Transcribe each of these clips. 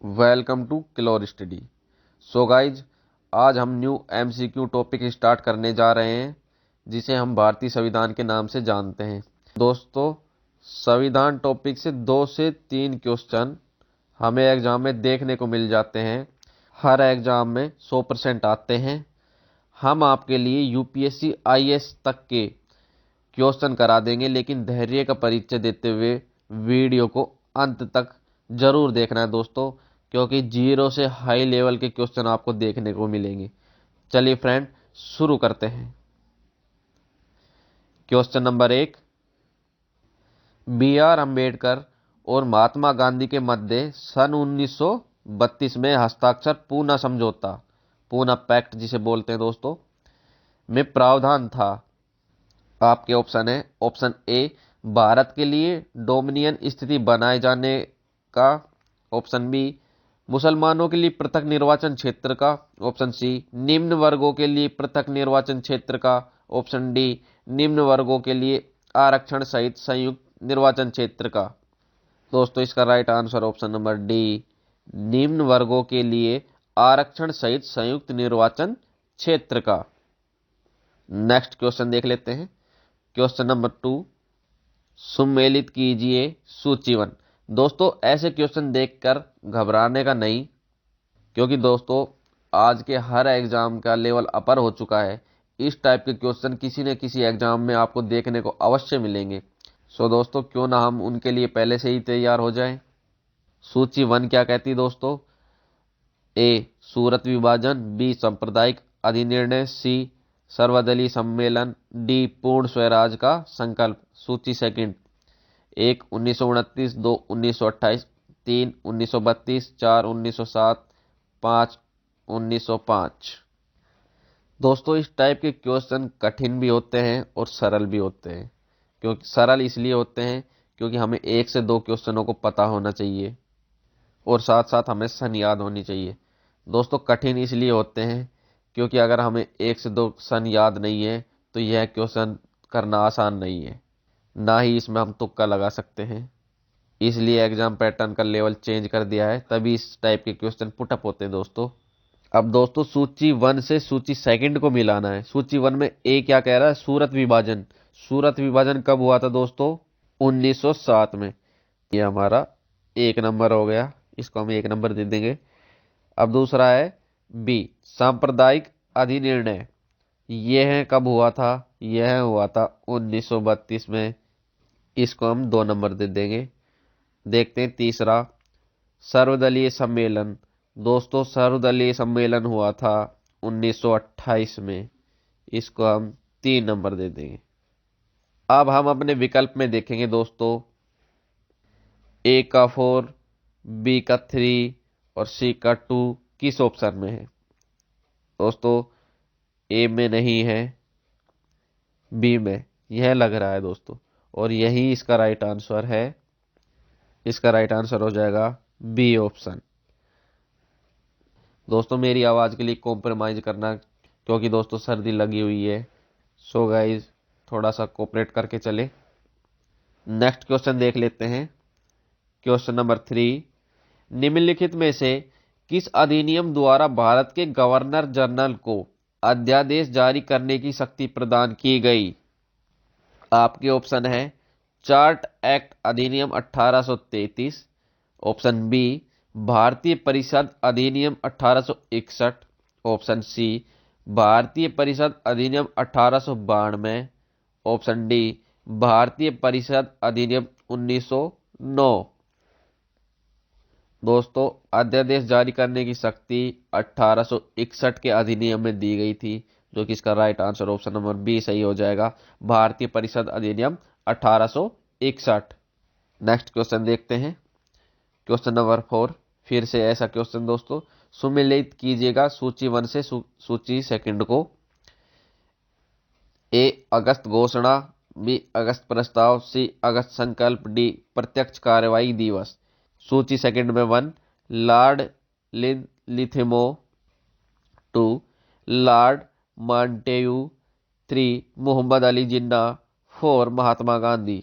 Welcome to Clore study. So guys, आज हम new MCQ topic start करने जा रहे हैं जिसे हम भारतीय संविधान के नाम से जानते हैं। दोस्तों, संविधान टॉपिक से 2 से 3 क्वेश्चन हमें एग्जाम में देखने को मिल जाते हैं। हर एग्जाम में 100% आते हैं। हम आपके लिए यूपीएससी आईएएस तक के क्वेश्चन करा देंगे, लेकिन धैर्य का परिचय देते हुए वीडियो को अंत तक जरूर देखना है दोस्तों, क्योंकि 0 से हाई लेवल के क्वेश्चन आपको देखने को मिलेंगे। चलिए फ्रेंड, शुरू करते हैं। Question number 1, B R Ambedkar और महात्मा गांधी के मध्य सन 1932 में हस्ताक्षर पूना समझौता, पूना पैक्ट जिसे बोलते हैं दोस्तों, में प्रावधान था। आपके ऑप्शन है ऑप्शन ए, भारत के लिए डोमिनियन स्थिति बनाए जाने का, ऑप्शन बी, मुसलमानों के लिए पृथक निर्वाचन क्षेत्र का, ऑप्शन सी, निम्न वर्गों के लिए पृथक निर्वाचन क्षेत्र का, ऑप्शन डी, निम्न वर्गों के लिए आरक्षण सहित संयुक्त निर्वाचन क्षेत्र का। दोस्तों, इसका right answer option number D, निम्न वर्गों के लिए आरक्षण सहित संयुक्त निर्वाचन क्षेत्र का। नेक्स्ट क्वेश्चन देख लेते हैं। क्वेश्चन नंबर 2, सुमेलित कीजिए सूचीवन। दोस्तों, ऐसे क्वेश्चन देखकर घबराने का नहीं, क्योंकि दोस्तों आज के हर एग्जाम का लेवल अपर हो चुका है। इस टाइप के क्वेश्चन किसी न किसी एग्जाम में आपको देखने को अवश्य मिलेंगे। सो दोस्तों, क्यों ना हम उनके लिए पहले से ही तैयार हो जाएं। सूची 1 क्या कहती है दोस्तों? ए, सूरत विभाजन, बी, सांप्रदायिक अधिनिर्णय, सी, सर्वदलीय सम्मेलन, डी, पूर्ण स्वराज का संकल्प। सूची 2, 1 1929, 2 1928, 3 1932, 4 1907, 5 1905। दोस्तों, इस टाइप के क्वेश्चन कठिन भी होते हैं और सरल भी होते हैं। क्योंकि सरल इसलिए होते हैं क्योंकि हमें 1 से 2 क्वेश्चनों को पता होना चाहिए और साथ साथ हमें सन याद होनी चाहिए। दोस्तों, कठिन इसलिए होते हैं क्योंकि अगर हमें 1 से 2 सन याद नहीं है तो यह क्वेश्चन करना आसान नहीं है, ना ही इसमें हम तुक्का लगा सकते हैं। इसलिए एग्जाम पैटर्न का लेवल चेंज कर दिया है, तभी इस टाइप के क्वेश्चन पुटअप होते हैं दोस्तों। अब दोस्तों, सूची 1 से सूची 2 को मिलाना है। सूची 1 में ए क्या कह रहा है? सूरत विभाजन। सूरत विभाजन कब हुआ था दोस्तों? 1907 में। ये हमारा 1 नंबर हो गया, इसको हम 1 नंबर दे देंगे। अब दूसरा है बी, सांप्रदायिक अधिनिर्णय। यह कब हुआ था? यह हुआ था 1932 में, इसको हम 2 नंबर दे देंगे। देखते हैं तीसरा, सर्वदलीय सम्मेलन। दोस्तों, सर्वदलीय सम्मेलन हुआ था 1928 में, इसको हम 3 नंबर दे देंगे। अब हम अपने विकल्प में देखेंगे दोस्तों, ए का 4, बी का 3 और सी का 2 किस ऑप्शन में है। दोस्तों, ए में नहीं है, बी में यह लग रहा है दोस्तों, और यही इसका राइट आंसर है। इसका राइट आंसर हो जाएगा बी ऑप्शन। दोस्तों, मेरी आवाज के लिए कॉम्प्रोमाइज करना, क्योंकि दोस्तों सर्दी लगी हुई है। सो गाइज, थोड़ा सा कोऑपरेट करके चले। नेक्स्ट क्वेश्चन देख लेते हैं। क्वेश्चन नंबर 3, निम्नलिखित में से किस अधिनियम द्वारा भारत के गवर्नर जनरल को अध्यादेश जारी करने की शक्ति प्रदान की गई? आपके ऑप्शन है चार्ट एक्ट अधिनियम 1833, ऑप्शन बी, भारतीय परिषद अधिनियम 1861, ऑप्शन सी, भारतीय परिषद अधिनियम 1892, ऑप्शन डी, भारतीय परिषद अधिनियम 1909। दोस्तों, अध्यादेश जारी करने की शक्ति 1861 के अधिनियम में दी गई थी, जो कि इसका right answer option number B सही हो जाएगा, भारतीय परिषद अधिनियम 1861। नेक्स्ट क्वेश्चन देखते हैं। क्वेश्चन नंबर 4, फिर से ऐसा क्वेश्चन दोस्तों, सुमेलित कीजिएगा सूची 1 से सूची 2 को। ए, अगस्त घोषणा, बी, अगस्त प्रस्ताव, सी, अगस्त संकल्प, डी, प्रत्यक्ष कार्यवाही दिवस। सूची 2 में 1, लॉर्ड लिथिमो, 2, lord Montagu, 3, Mohammed Ali Jinnah, 4, Mahatma Gandhi.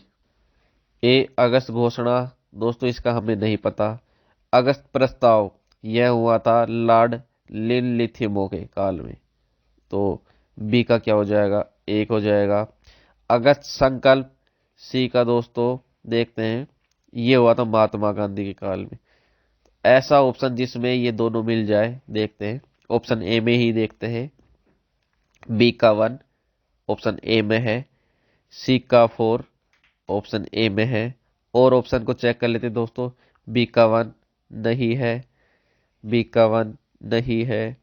A, अगस्त घोषणा। दोस्तों, इसका हमें नहीं पता। अगस्त प्रस्ताव यह हुआ था लॉर्ड लिनलिथिमो के काल में। तो बी का क्या हो जाएगा, एक हो जाएगा। अगस्त संकल्प सी का दोस्तों देखते हैं, ये हुआ था महात्मा गांधी के काल में। ऐसा ऑप्शन जिसमें ये दोनों मिल जाए देखते हैं, ऑप्शन ए में ही देखते हैं। बी का 1 ऑप्शन ए में है, सी का 4 ऑप्शन ए में है, और ऑप्शन को चेक कर लेते हैं दोस्तों। बी का 1 नहीं है, बी का 1 नहीं है,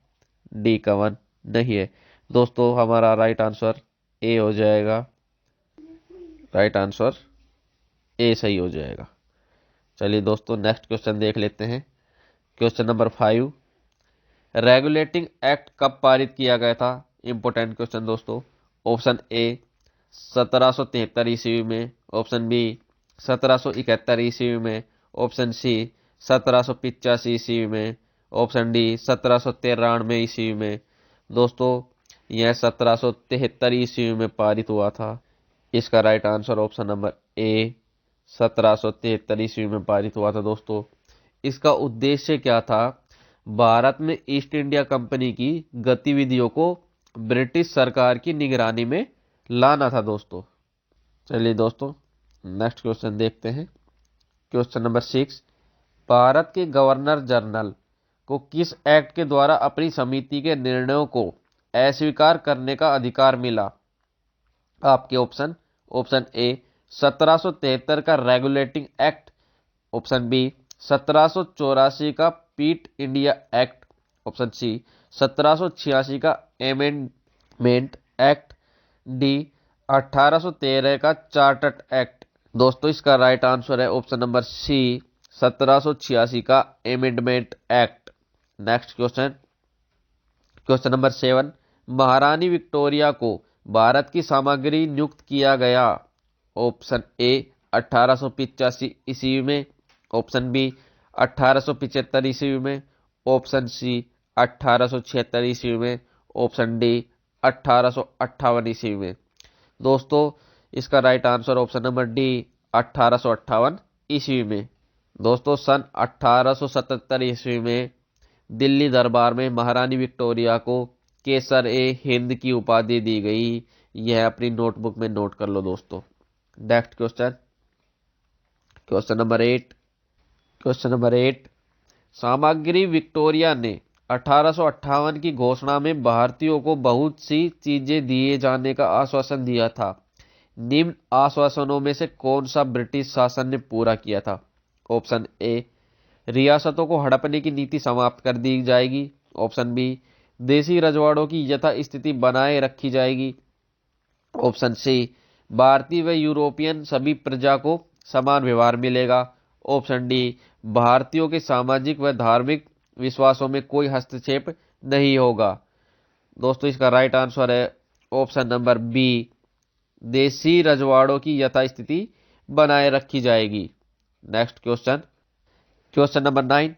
डी का 1 नहीं है। दोस्तों हमारा राइट आंसर ए हो जाएगा, राइट आंसर ए सही हो जाएगा। चलिए दोस्तों नेक्स्ट क्वेश्चन देख लेते हैं। क्वेश्चन नंबर 5, रेगुलेटिंग एक्ट कब पारित किया गया था? इंपोर्टेंट क्वेश्चन दोस्तों। ऑप्शन ए 1773 ईस्वी में, ऑप्शन बी 1771 ईस्वी में, ऑप्शन सी 1785 ईस्वी में, ऑप्शन डी 1793 ईस्वी में। दोस्तों यह 1773 ईस्वी में पारित हुआ था। इसका right answer option number A 1773 ईस्वी में पारित हुआ था दोस्तों। इसका उद्देश्य क्या था? भारत में ईस्ट इंडिया कंपनी की गतिविधियों को ब्रिटिश सरकार की निगरानी में लाना था दोस्तों। चलिए दोस्तों नेक्स्ट क्वेश्चन देखते हैं। क्वेश्चन नंबर 6, भारत के गवर्नर जनरल को किस एक्ट के द्वारा अपनी समिति के निर्णयों को अस्वीकार करने का अधिकार मिला? आपके ऑप्शन, ऑप्शन ए 1773 का रेगुलेटिंग एक्ट, ऑप्शन बी 1784 का पीट इंडिया एक्ट, ऑप्शन सी 1786 का एमेंडमेंट एक्ट, डी 1813 का चार्टर्ड एक्ट। दोस्तों इसका राइट आंसर है ऑप्शन नंबर सी 1786 का amendment act. Next question, question number 7, महारानी विक्टोरिया को भारत की सामग्री नियुक्त किया गया? ऑप्शन ए 1885 ईस्वी में, ऑप्शन बी 1875 ईस्वी में, ऑप्शन सी 1876 ईस्वी में, ऑप्शन डी 1858 ईस्वी में। दोस्तों इसका right answer option number D 1858 ईस्वी में। दोस्तों सन 1877 ईस्वी में दिल्ली दरबार में महारानी विक्टोरिया को केसर ए हिंद की उपाधि दी गई। यह अपनी नोटबुक में नोट कर लो दोस्तों। Next question, question number 8, question number 8, सामग्री विक्टोरिया ने 1858 की घोषणा में भारतीयों को बहुत सी चीजें दिए जाने का आश्वासन दिया था। निम्न आश्वासनों में से कौन सा ब्रिटिश शासन ने पूरा किया था? ऑप्शन ए रियासतों को हड़पने की नीति समाप्त कर दी जाएगी, ऑप्शन बी देसी रजवाड़ों की यथा स्थिति बनाए रखी जाएगी, ऑप्शन सी भारतीय व यूरोपियन सभी प्रजा को समान व्यवहार मिलेगा, ऑप्शन डी भारतीयों के सामाजिक व धार्मिक विश्वासों में कोई हस्तक्षेप नहीं होगा। दोस्तों इसका राइट आंसर है ऑप्शन नंबर बी देसी रजवाड़ों की यथास्थिति बनाए रखी जाएगी। Next question, question number 9,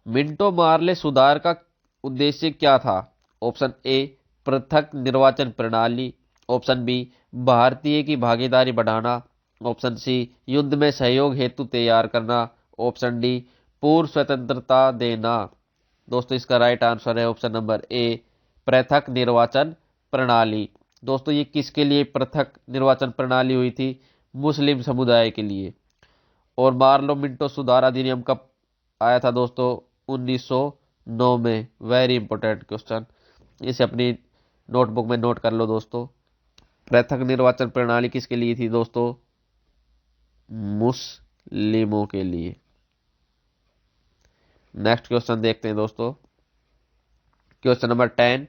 Minto मार्ले सुधार का उद्देश्य क्या था? ऑप्शन ए पृथक निर्वाचन प्रणाली, ऑप्शन बी भारतीय की भागीदारी बढ़ाना, ऑप्शन सी युद्ध में सहयोग हेतु तैयार करना, ऑप्शन डी पूर्व स्वतंत्रता देना। दोस्तों इसका राइट आंसर है ऑप्शन नंबर ए पृथक निर्वाचन प्रणाली। दोस्तों ये किसके लिए पृथक निर्वाचन प्रणाली हुई थी? मुस्लिम समुदाय के लिए। और मार्लो मिंटो सुधार अधिनियम कब आया था दोस्तों? 1909 में। वेरी इंपॉर्टेंट क्वेश्चन, इसे अपनी नोटबुक में नोट कर लो दोस्तों। पृथक निर्वाचन प्रणाली किसके लिए थी दोस्तों? मुस्लिमों के लिए। नेक्स्ट क्वेश्चन देखते हैं दोस्तों। क्वेश्चन नंबर 10,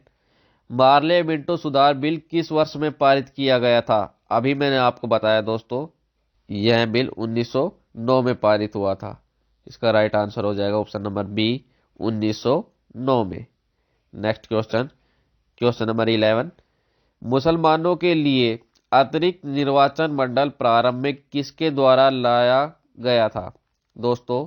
मार्ले मिंटो सुधार बिल किस वर्ष में पारित किया गया था? अभी मैंने आपको बताया दोस्तों यह बिल 1909 में पारित हुआ था। इसका राइट आंसर हो जाएगा ऑप्शन नंबर बी 1909 में। नेक्स्ट क्वेश्चन, क्वेश्चन नंबर 11, मुसलमानों के लिए अतिरिक्त निर्वाचन मंडल प्रारंभ में किसके द्वारा लाया गया था? दोस्तों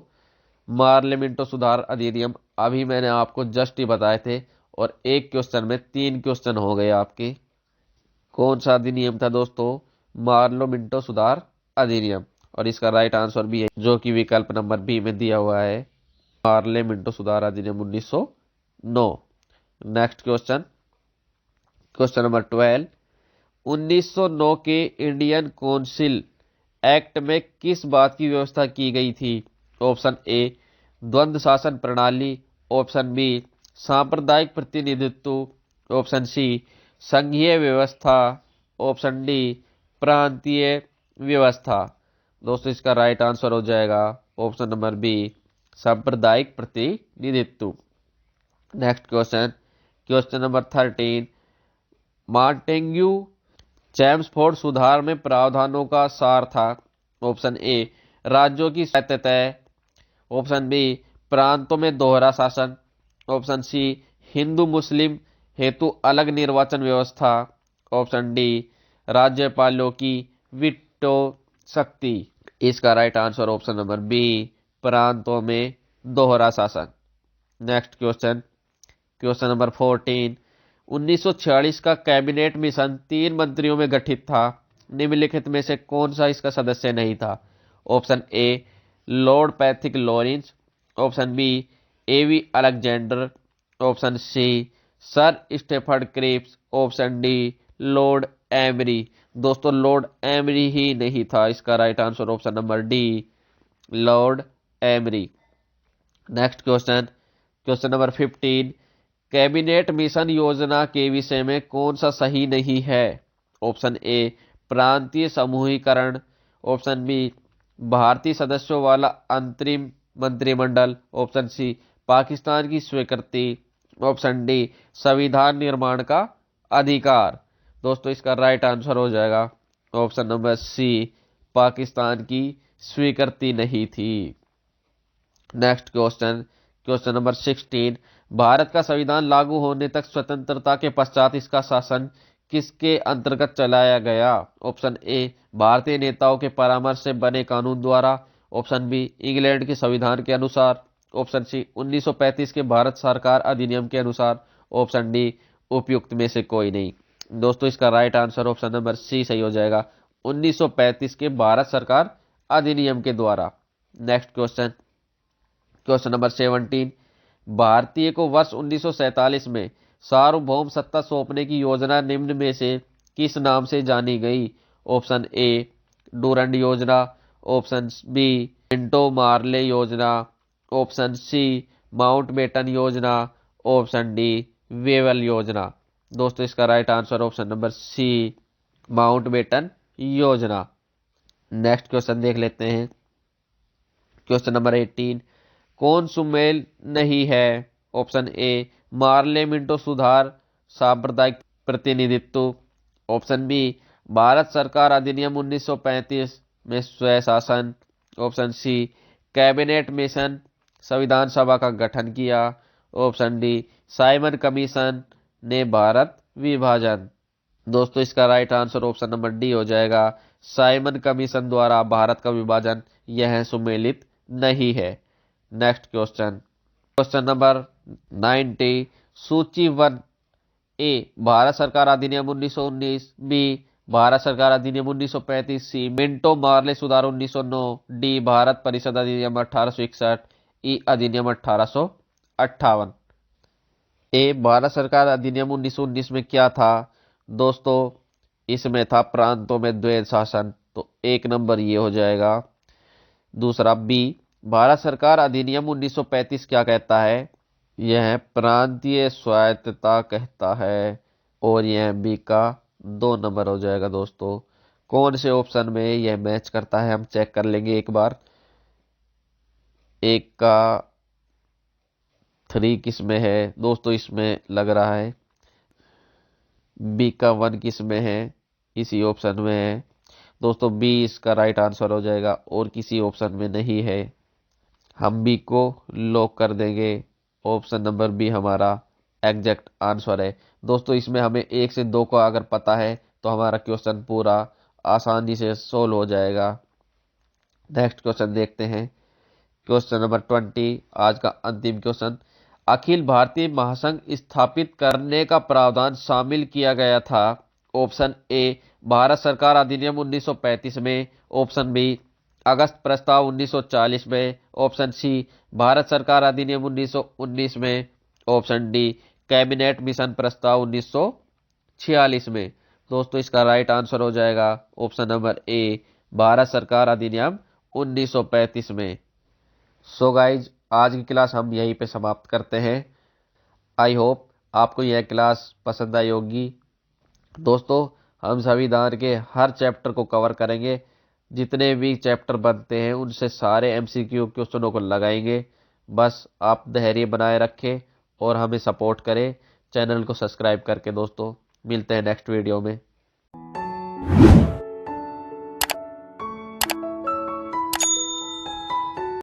मार्ले मिंटो सुधार अधिनियम अभी मैंने आपको जस्ट ही बताए थे, और एक क्वेश्चन में 3 क्वेश्चन हो गए आपके। कौन सा अधिनियम था दोस्तों? मार्लो मिंटो सुधार अधिनियम। और इसका राइट आंसर भी है जो कि विकल्प नंबर बी में दिया हुआ है। मार्ले मिंटो सुधार अधिनियम 1909। नेक्स्ट क्वेश्चन, क्वेश्चन नंबर 12, 1909 के इंडियन काउंसिल एक्ट में किस बात की व्यवस्था की गई थी? ऑप्शन ए द्वंद्व शासन प्रणाली, ऑप्शन बी सांप्रदायिक प्रतिनिधित्व, ऑप्शन सी संघीय व्यवस्था, ऑप्शन डी प्रांतीय व्यवस्था। दोस्तों इसका राइट आंसर हो जाएगा ऑप्शन नंबर बी सांप्रदायिक प्रतिनिधित्व। Next question, question number 13, Montagu Chelmsford सुधार में प्रावधानों का सार था? ऑप्शन ए राज्यों की स्वायत्तता, ऑप्शन बी प्रांतों में दोहरा शासन, ऑप्शन सी हिंदू मुस्लिम हेतु अलग निर्वाचन व्यवस्था, ऑप्शन डी राज्यपालों की वीटो शक्ति। इसका right answer option number B प्रांतों में दोहरा शासन। नेक्स्ट क्वेश्चन, क्वेश्चन नंबर 14, 1946 का कैबिनेट मिशन 3 मंत्रियों में गठित था, निम्नलिखित में से कौन सा इसका सदस्य नहीं था? Option A Lord Pethick Lawrence, option B A V Alexander, option C Sir Stafford Cripps, option D Lord Amery. दोस्तों लॉर्ड एमरी ही नहीं था, इसका right answer option number D Lord Amery. Next question, question number 15, cabinet mission योजना के विषय में कौन सा सही नहीं है? ऑप्शन ए प्रांतीय समूहीकरण, ऑप्शन बी भारतीय सदस्यों वाला अंतरिम मंत्रिमंडल, ऑप्शन सी पाकिस्तान की स्वीकृति, ऑप्शन डी संविधान निर्माण का अधिकार। दोस्तों इसका राइट आंसर हो जाएगा ऑप्शन नंबर सी पाकिस्तान की स्वीकृति नहीं थी। Next question, question number 16, Bharat का संविधान लागू होने तक स्वतंत्रता के पश्चात इसका शासन किसके अंतर्गत चलाया गया? ऑप्शन ए भारतीय नेताओं के परामर्श से बने कानून द्वारा, ऑप्शन बी इंग्लैंड के संविधान के अनुसार, ऑप्शन सी 1935 के भारत सरकार अधिनियम के अनुसार, ऑप्शन डी उपयुक्त में से कोई नहीं। दोस्तों इसका right answer option number C सही हो जाएगा 1935 के भारत सरकार अधिनियम के द्वारा। नेक्स्ट क्वेश्चन, क्वेश्चन नंबर 17, भारतीय को वर्ष 1947 में सार्वभौम सत्ता सौंपने की योजना निम्न में से किस नाम से जानी गई? ऑप्शन ए डूरंड योजना, ऑप्शन बी मिंटो मार्ले योजना, ऑप्शन सी माउंटबेटन योजना, ऑप्शन डी वेवल योजना। दोस्तों इसका right answer option number C Mountbatten योजना। नेक्स्ट क्वेश्चन देख लेते हैं, क्वेश्चन नंबर 18, कौन सुमेल नहीं है? ऑप्शन ए मार्ले मिंटो सुधार सांप्रदायिक प्रतिनिधित्व, ऑप्शन बी भारत सरकार अधिनियम 1935 में स्वशासन, ऑप्शन सी कैबिनेट मिशन संविधान सभा का गठन किया, ऑप्शन डी साइमन कमीशन ने भारत विभाजन। दोस्तों इसका right answer option number D हो जाएगा साइमन कमीशन द्वारा भारत का विभाजन यह सुमेलित नहीं है। नेक्स्ट क्वेश्चन, क्वेश्चन नंबर 90, सूची 1 ए भारत सरकार अधिनियम 1919, बी भारत सरकार अधिनियम 1935, सी मिंटो मार्ले सुधार 1909, डी भारत परिषद अधिनियम 1861, ई अधिनियम 1858। ए भारत सरकार अधिनियम 1919 में क्या था? दोस्तों इसमें था प्रांतों में द्वैध शासन, तो एक नंबर ये हो जाएगा। दूसरा बी भारत सरकार अधिनियम 1935 क्या कहता है? यह प्रांतीय स्वायत्तता कहता है, और यह बी का 2 नंबर हो जाएगा। दोस्तों कौन से ऑप्शन में यह मैच करता है हम चेक कर लेंगे एक बार। एक का 3 किस में है? दोस्तों इसमें लग रहा है बी का 1 किस में है, इसी ऑप्शन में है। दोस्तों बी इसका राइट आंसर हो जाएगा और किसी ऑप्शन में नहीं है। हम बी को लॉक कर देंगे, ऑप्शन नंबर बी हमारा एग्जैक्ट आंसर है। दोस्तों इसमें हमें 1 से 2 का अगर पता है तो हमारा क्वेश्चन पूरा आसानी से सोल्व हो जाएगा। नेक्स्ट क्वेश्चन देखते हैं, क्वेश्चन नंबर 20, आज का अंतिम क्वेश्चन, अखिल भारतीय महासंघ स्थापित करने का प्रावधान शामिल किया गया था? ऑप्शन ए भारत सरकार अधिनियम 1935 में, ऑप्शन बी अगस्त प्रस्ताव 1940 में, ऑप्शन सी भारत सरकार अधिनियम 1919 में, ऑप्शन डी कैबिनेट मिशन प्रस्ताव 1946 में। दोस्तों इसका राइट आंसर हो जाएगा ऑप्शन नंबर ए, भारत सरकार अधिनियम 1935 में। सो गाइज, आज की क्लास हम यहीं पे समाप्त करते हैं। आई होप आपको यह क्लास पसंद आई होगी। दोस्तों हम संविधान के हर चैप्टर को कवर करेंगे, जितने भी चैप्टर बनते हैं उनसे सारे एमसीक्यू क्वेश्चनों को लगाएंगे। बस आप धैर्य बनाए रखें और हमें सपोर्ट करें चैनल को सब्सक्राइब करके। दोस्तों मिलते हैं नेक्स्ट वीडियो में।